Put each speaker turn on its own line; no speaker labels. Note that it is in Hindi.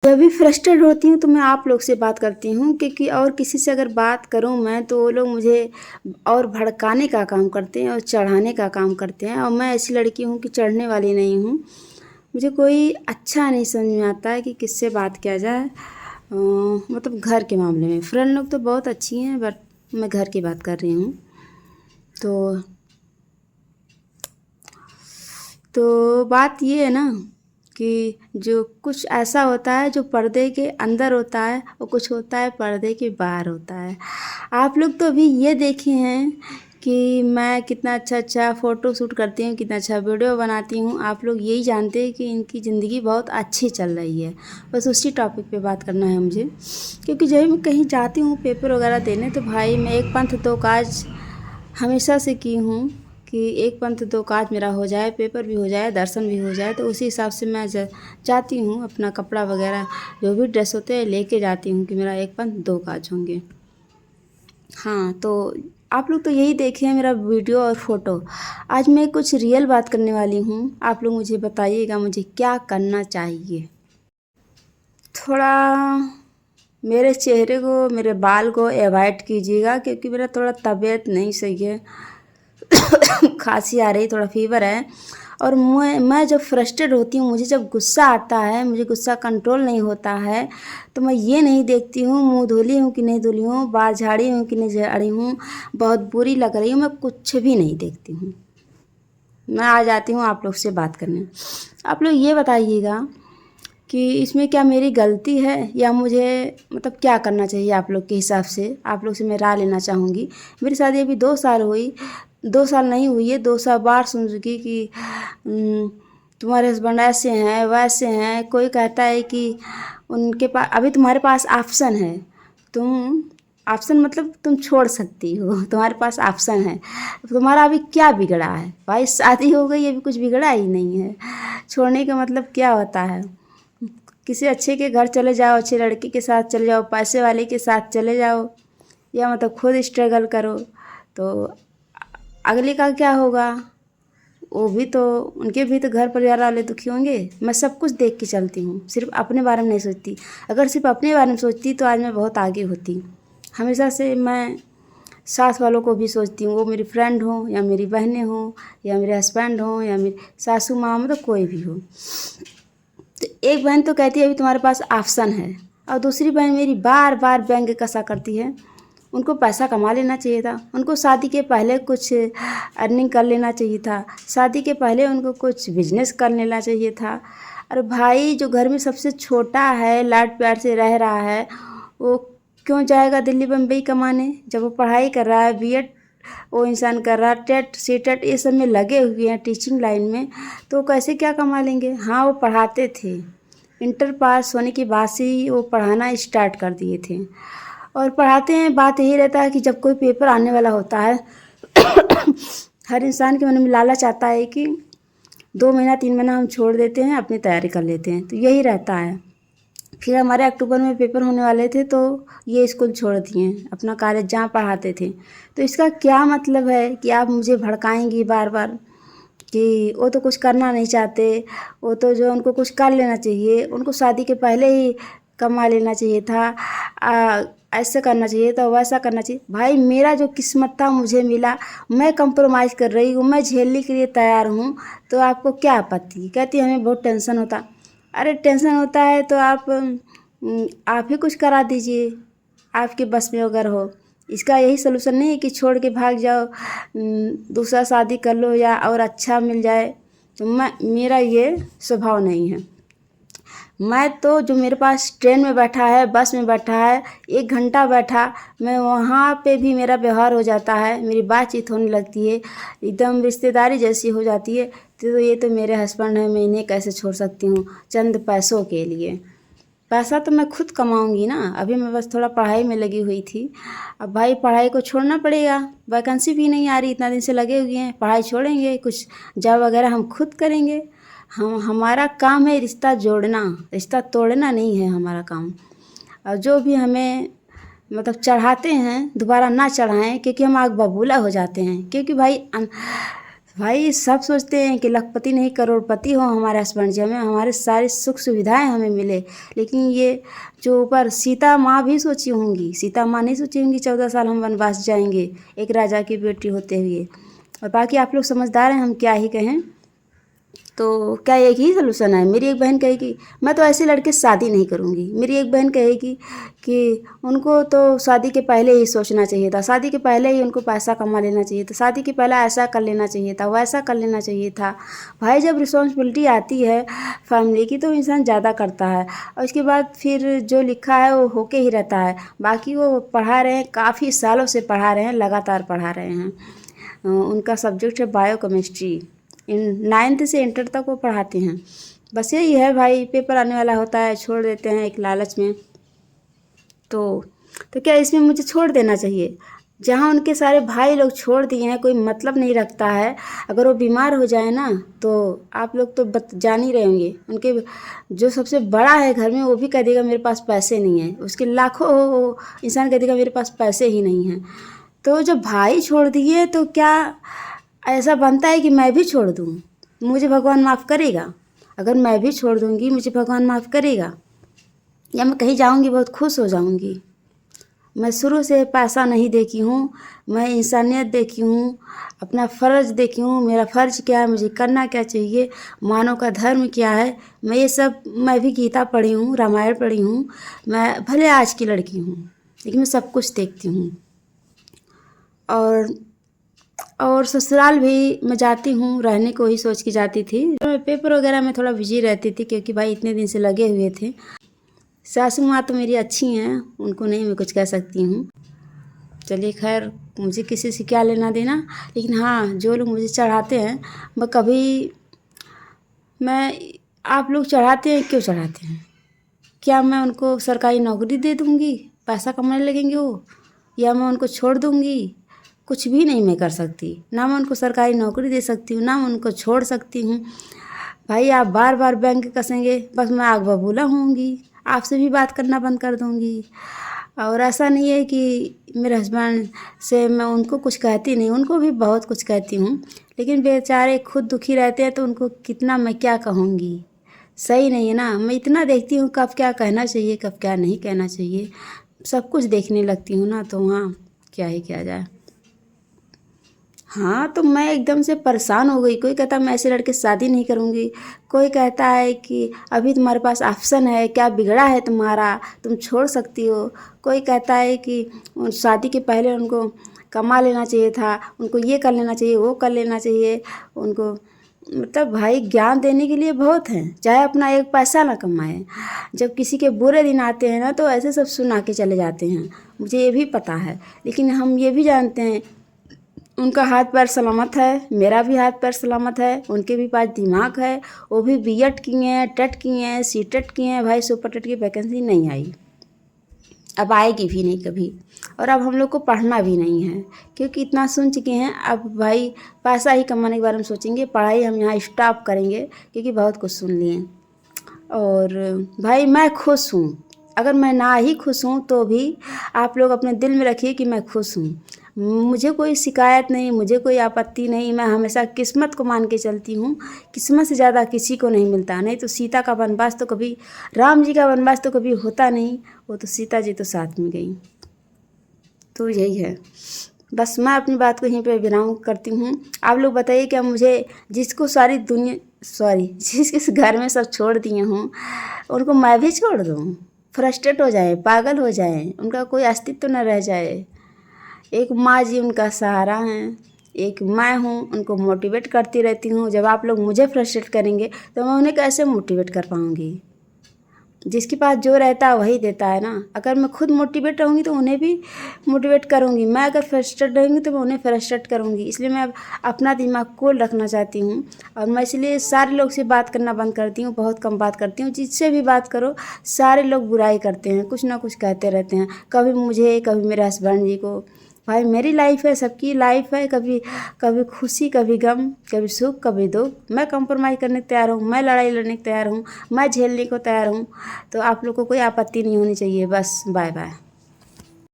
जब भी फ्रस्ट्रेट होती हूँ तो मैं आप लोग से बात करती हूँ, क्योंकि और किसी से अगर बात करूँ मैं तो वो लोग मुझे और भड़काने का काम करते हैं और चढ़ाने का काम करते हैं। और मैं ऐसी लड़की हूँ कि चढ़ने वाली नहीं हूँ। मुझे कोई अच्छा नहीं समझ में आता है कि किससे बात किया जाए। मतलब घर के मामले में फ्रेंड लोग तो बहुत अच्छी हैं, बट मैं घर की बात कर रही हूँ। तो बात ये है ना कि जो कुछ ऐसा होता है जो पर्दे के अंदर होता है और कुछ होता है पर्दे के बाहर होता है। आप लोग तो अभी ये देखे हैं कि मैं कितना अच्छा फ़ोटो शूट करती हूँ, कितना अच्छा वीडियो बनाती हूँ। आप लोग यही जानते हैं कि इनकी ज़िंदगी बहुत अच्छी चल रही है। बस उसी टॉपिक पे बात करना है मुझे, क्योंकि जब मैं कहीं जाती हूँ पेपर वगैरह देने तो भाई मैं एक पंथ दो काज हमेशा से की हूँ कि एक पंथ दो काज मेरा हो जाए, पेपर भी हो जाए, दर्शन भी हो जाए। तो उसी हिसाब से मैं जाती हूँ, अपना कपड़ा वगैरह जो भी ड्रेस होते हैं लेके जाती हूँ कि मेरा एक पंथ दो काज होंगे। हाँ, तो आप लोग तो यही देखे हैं मेरा वीडियो और फ़ोटो। आज मैं कुछ रियल बात करने वाली हूँ। आप लोग मुझे बताइएगा मुझे क्या करना चाहिए। थोड़ा मेरे चेहरे को, मेरे बाल को अवॉइड कीजिएगा, क्योंकि मेरा थोड़ा तबीयत नहीं सही है। खांसी आ रही, थोड़ा फीवर है। और मैं जब फ्रस्ट्रेट होती हूँ, मुझे जब गुस्सा आता है, मुझे गुस्सा कंट्रोल नहीं होता है, तो मैं ये नहीं देखती हूँ मुँह धुली हूँ कि नहीं धुली हूँ, बाल झाड़ी हूँ कि नहीं झाड़ी हूँ, बहुत बुरी लग रही हूँ, मैं कुछ भी नहीं देखती हूँ। मैं आ जाती हूँ आप लोग से बात करने। आप लोग ये बताइएगा कि इसमें क्या मेरी गलती है या मुझे मतलब क्या करना चाहिए आप लोग के हिसाब से। आप लोग से मैं राय लेना चाहूँगी। मेरी शादी अभी 2 साल हुई, 2 साल नहीं हुई है, 2 साल बार सुन चुकी कि तुम्हारे हस्बैंड ऐसे हैं वैसे हैं। कोई कहता है कि उनके पास अभी तुम्हारे पास ऑप्शन है, तुम ऑप्शन मतलब तुम छोड़ सकती हो, तुम्हारे पास ऑप्शन है। तुम्हारा अभी क्या बिगड़ा है भाई, शादी हो गई अभी कुछ बिगड़ा ही नहीं है। छोड़ने का मतलब क्या होता है, किसी अच्छे के घर चले जाओ, अच्छे लड़के के साथ चले जाओ, पैसे वाले के साथ चले जाओ, या मतलब खुद स्ट्रगल करो। तो अगले का क्या होगा, वो भी तो, उनके भी तो घर परिवार वाले दुखी होंगे। मैं सब कुछ देख के चलती हूँ, सिर्फ अपने बारे में नहीं सोचती। अगर सिर्फ अपने बारे में सोचती तो आज मैं बहुत आगे होती। हमेशा से मैं सास वालों को भी सोचती हूँ, वो मेरी फ्रेंड हो या मेरी बहनें हों या मेरे हस्बैंड हों या मेरी सासू माँ, मतलब कोई भी हो। तो एक बहन तो कहती है अभी तुम्हारे पास ऑप्शन है, और दूसरी बहन मेरी बार बार व्यंग कसा करती है। उनको पैसा कमा लेना चाहिए था, उनको शादी के पहले कुछ अर्निंग कर लेना चाहिए था, शादी के पहले उनको कुछ बिजनेस कर लेना चाहिए था। अरे भाई, जो घर में सबसे छोटा है, लाड प्यार से रह रहा है, वो क्यों जाएगा दिल्ली बम्बई कमाने, जब वो पढ़ाई कर रहा है, बीएड वो इंसान कर रहा है, टेट सीटेट ये सब में लगे हुए हैं टीचिंग लाइन में, तो कैसे क्या कमा लेंगे। हाँ, वो पढ़ाते थे, इंटर पास होने के बाद से ही वो पढ़ाना स्टार्ट कर दिए थे और पढ़ाते हैं। बात यही रहता है कि जब कोई पेपर आने वाला होता है हर इंसान के मन में लालच आता है कि 2 महीना 3 महीना हम छोड़ देते हैं, अपनी तैयारी कर लेते हैं, तो यही रहता है। फिर हमारे अक्टूबर में पेपर होने वाले थे तो ये स्कूल छोड़ दिए, अपना कॉलेज जहाँ पढ़ाते थे। तो इसका क्या मतलब है कि आप मुझे भड़काएंगी बार बार कि वो तो कुछ करना नहीं चाहते, वो तो जो उनको कुछ कर लेना चाहिए, उनको शादी के पहले ही कमा लेना चाहिए था, ऐसे करना चाहिए था, वैसा करना चाहिए। भाई, मेरा जो किस्मत था मुझे मिला, मैं कंप्रोमाइज़ कर रही हूँ, मैं झेलने के लिए तैयार हूँ, तो आपको क्या आपत्ति। कहती है हमें बहुत टेंशन होता। अरे टेंशन होता है तो आप ही कुछ करा दीजिए, आपके बस में अगर हो। इसका यही सलूशन नहीं है कि छोड़ के भाग जाओ, दूसरा शादी कर लो या और अच्छा मिल जाए। तो मेरा ये स्वभाव नहीं है। मैं तो जो मेरे पास ट्रेन में बैठा है, बस में बैठा है, 1 घंटा बैठा, मैं वहाँ पे भी मेरा व्यवहार हो जाता है, मेरी बातचीत होने लगती है, एकदम रिश्तेदारी जैसी हो जाती है। तो ये तो मेरे हस्बैंड हैं, मैं इन्हें कैसे छोड़ सकती हूँ चंद पैसों के लिए। पैसा तो मैं खुद कमाऊंगी ना, अभी मैं बस थोड़ा पढ़ाई में लगी हुई थी। अब भाई पढ़ाई को छोड़ना पड़ेगा, वैकेंसी भी नहीं आ रही, इतना दिन से लगे हुए हैं, पढ़ाई छोड़ेंगे, कुछ जॉब वगैरह हम खुद करेंगे। हमारा काम है रिश्ता जोड़ना, रिश्ता तोड़ना नहीं है हमारा काम। और जो भी हमें मतलब चढ़ाते हैं दोबारा ना चढ़ाएं, क्योंकि हम आग बबूला हो जाते हैं। क्योंकि भाई भाई सब सोचते हैं कि लखपति नहीं करोड़पति हो हमारे हस्बैंड जी, हमें हमारे सारी सुख सुविधाएं हमें मिले। लेकिन ये जो ऊपर सीता माँ भी सोची होंगी, सीता माँ नहीं सोची होंगी 14 साल हम वनवास जाएंगे एक राजा की बेटी होते हुए। और बाकी आप लोग समझदार हैं, हम क्या ही कहें। तो क्या एक ही सलूशन है? मेरी एक बहन कहेगी मैं तो ऐसे लड़के से शादी नहीं करूँगी। मेरी एक बहन कहेगी कि उनको तो शादी के पहले ही सोचना चाहिए था, शादी के पहले ही उनको पैसा कमा लेना चाहिए था, शादी के पहले ऐसा कर लेना चाहिए था, वैसा कर लेना चाहिए था। भाई जब रिस्पॉन्सिबिलिटी आती है फैमिली की तो इंसान ज़्यादा करता है, और उसके बाद फिर जो लिखा है वो होके ही रहता है। बाकी वो पढ़ा रहे हैं, काफ़ी सालों से पढ़ा रहे हैं, लगातार पढ़ा रहे हैं। उनका सब्जेक्ट है बायोकेमिस्ट्री, 9th से इंटर तक वो पढ़ाते हैं। बस यही है भाई, पेपर आने वाला होता है छोड़ देते हैं एक लालच में। तो क्या इसमें मुझे छोड़ देना चाहिए? जहाँ उनके सारे भाई लोग छोड़ दिए हैं, कोई मतलब नहीं रखता है। अगर वो बीमार हो जाए ना तो आप लोग तो जान ही रहे होंगे, उनके जो सबसे बड़ा है घर में वो भी कह देगा मेरे पास पैसे नहीं है, उसके लाखों इंसान कह देगा मेरे पास पैसे ही नहीं हैं। तो जब भाई छोड़ दिए तो क्या ऐसा बनता है कि मैं भी छोड़ दूँ? मुझे भगवान माफ़ करेगा? अगर मैं भी छोड़ दूँगी मुझे भगवान माफ़ करेगा? या मैं कहीं जाऊँगी बहुत खुश हो जाऊँगी? मैं शुरू से पैसा नहीं देखी हूँ, मैं इंसानियत देखी हूँ, अपना फ़र्ज़ देखी हूँ, मेरा फ़र्ज़ क्या है, मुझे करना क्या चाहिए, मानव का धर्म क्या है। मैं भी गीता पढ़ी हूँ, रामायण पढ़ी हूँ। मैं भले आज की लड़की हूँ लेकिन मैं सब कुछ देखती हूँ। और ससुराल भी मैं जाती हूँ, रहने को ही सोच के जाती थी। मैं पेपर वगैरह में थोड़ा बिजी रहती थी क्योंकि भाई इतने दिन से लगे हुए थे। सासू माँ तो मेरी अच्छी हैं, उनको नहीं मैं कुछ कह सकती हूँ। चलिए खैर, मुझे किसी से क्या लेना देना। लेकिन हाँ, जो लोग मुझे चढ़ाते हैं आप लोग चढ़ाते हैं, क्यों चढ़ाते हैं? क्या मैं उनको सरकारी नौकरी दे दूँगी, पैसा कमाने लगेंगे वो, या मैं उनको छोड़ दूँगी? कुछ भी नहीं मैं कर सकती, ना मैं उनको सरकारी नौकरी दे सकती हूँ, ना मैं उनको छोड़ सकती हूँ। भाई आप बार बार बैंक कसेंगे, बस मैं आग बबूला होंगी, आपसे भी बात करना बंद कर दूँगी। और ऐसा नहीं है कि मेरे हस्बैंड से मैं उनको कुछ कहती नहीं, उनको भी बहुत कुछ कहती हूँ। लेकिन बेचारे खुद दुखी रहते हैं तो उनको कितना मैं क्या कहूँगी? सही नहीं है ना। मैं इतना देखती हूँ कब क्या कहना चाहिए, कब क्या नहीं कहना चाहिए, सब कुछ देखने लगती हूँ ना, तो वहाँ क्या ही किया जाए। हाँ, तो मैं एकदम से परेशान हो गई। कोई कहता मैं ऐसे लड़के से शादी नहीं करूँगी, कोई कहता है कि अभी तुम्हारे पास ऑप्शन है, क्या बिगड़ा है तुम्हारा, तुम छोड़ सकती हो। कोई कहता है कि शादी के पहले उनको कमा लेना चाहिए था, उनको ये कर लेना चाहिए, वो कर लेना चाहिए उनको। मतलब भाई ज्ञान देने के लिए बहुत हैं, चाहे अपना एक पैसा ना कमाएं। जब किसी के बुरे दिन आते हैं ना तो ऐसे सब सुना के चले जाते हैं, मुझे ये भी पता है। लेकिन हम ये भी जानते हैं उनका हाथ पैर सलामत है, मेरा भी हाथ पैर सलामत है, उनके भी पास दिमाग है। वो भी बीएड किए हैं, टेट किए हैं, सीटेट किए हैं। भाई सुपर टेट की वैकेंसी नहीं आई, अब आएगी भी नहीं कभी। और अब हम लोग को पढ़ना भी नहीं है क्योंकि इतना सुन चुके हैं। अब भाई पैसा ही कमाने के बारे में सोचेंगे, पढ़ाई हम यहाँ स्टॉप करेंगे क्योंकि बहुत कुछ सुन लिए। और भाई मैं खुश हूँ, अगर मैं ना ही खुश हूँ तो भी आप लोग अपने दिल में रखिए कि मैं खुश हूँ। मुझे कोई शिकायत नहीं, मुझे कोई आपत्ति नहीं। मैं हमेशा किस्मत को मान के चलती हूँ, किस्मत से ज़्यादा किसी को नहीं मिलता। नहीं तो सीता का वनवास तो कभी, राम जी का वनवास तो कभी होता नहीं, वो तो सीता जी तो साथ में गई। तो यही है, बस मैं अपनी बात को यहीं पे विराम करती हूँ। आप लोग बताइए क्या मुझे, जिस घर में सब छोड़ दिए हूँ उनको मैं भी छोड़ दूँ? फ्रस्ट्रेट हो जाए, पागल हो जाए, उनका कोई अस्तित्व न रह जाए। एक माँ जी उनका सहारा हैं, एक मैं हूँ, उनको मोटिवेट करती रहती हूँ। जब आप लोग मुझे फ्रस्ट्रेट करेंगे तो मैं उन्हें कैसे मोटिवेट कर पाऊँगी? जिसके पास जो रहता है वही देता है ना। अगर मैं खुद मोटिवेट रहूँगी तो उन्हें भी मोटिवेट करूँगी, मैं अगर फ्रस्ट्रेट रहूँगी तो मैं उन्हें फ्रस्ट्रेट करूँगी। इसलिए मैं अब अपना दिमाग कूल रखना चाहती हूँ और मैं इसलिए सारे लोग से बात करना बंद करती हूँ, बहुत कम बात करती हूँ। जिससे भी बात करो सारे लोग बुराई करते हैं, कुछ ना कुछ कहते रहते हैं, कभी मुझे, कभी मेरे हस्बैंड जी को। भाई मेरी लाइफ है, सबकी लाइफ है, कभी कभी खुशी, कभी गम, कभी सुख, कभी दुख। मैं कंप्रोमाइज़ करने को तैयार हूँ, मैं लड़ाई लड़ने को तैयार हूँ, मैं झेलने को तैयार हूँ। तो आप लोग को कोई आपत्ति नहीं होनी चाहिए। बस बाय बाय।